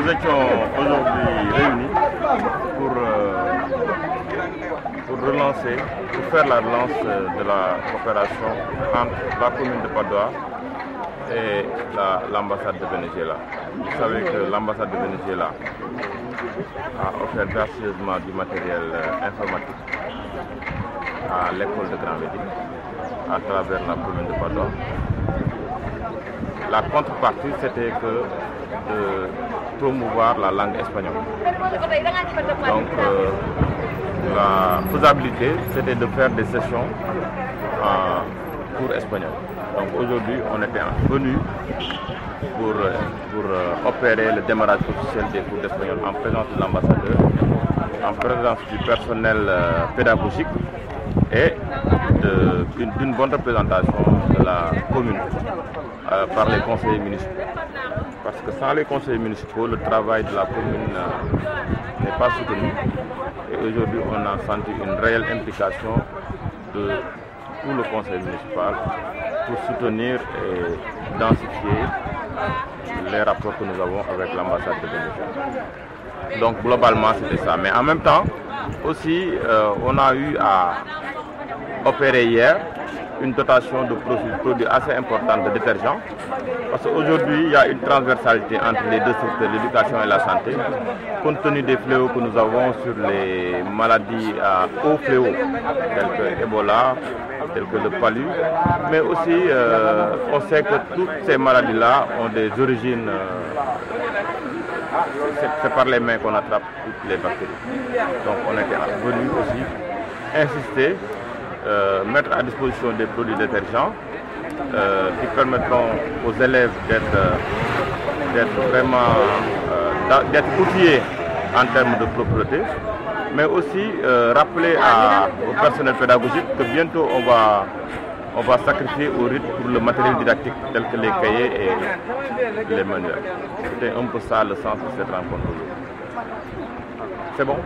Nous étions aujourd'hui réunis pour faire la relance de la coopération entre la commune de Patte d'Oie et l'ambassade de Venezuela. Vous savez que l'ambassade de Venezuela a offert gracieusement du matériel informatique à l'école de Grand Médine à travers la commune de Patte d'Oie. La contrepartie, c'était de promouvoir la langue espagnole. Donc, la faisabilité, c'était de faire des sessions en cours espagnol. Donc aujourd'hui, on était venu pour opérer le démarrage officiel des cours d'espagnol en présence de l'ambassadeur, en présence du personnel pédagogique et d'une bonne représentation de la commune par les conseillers municipaux. Parce que sans les conseillers municipaux, le travail de la commune n'est pas soutenu. Et aujourd'hui, on a senti une réelle implication de tout le conseil municipal pour soutenir et densifier les rapports que nous avons avec l'ambassade de Venezuela. Donc globalement, c'était ça. Mais en même temps, aussi, on a eu à opérer hier une dotation de produits assez importante de détergents. Parce qu'aujourd'hui, il y a une transversalité entre les deux secteurs, l'éducation et la santé, compte tenu des fléaux que nous avons sur les maladies à haut fléau, tels que Ebola, tels que le palu. Mais aussi, on sait que toutes ces maladies-là ont des origines. C'est par les mains qu'on attrape toutes les bactéries. Donc on était venu aussi insister, mettre à disposition des produits détergents qui permettront aux élèves d'être vraiment outillés en termes de propreté, mais aussi rappeler au personnel pédagogique que bientôt on va sacrifier au rythme pour le matériel didactique tel que les cahiers et les manuels. C'était un peu ça le sens de cette rencontre. C'est bon?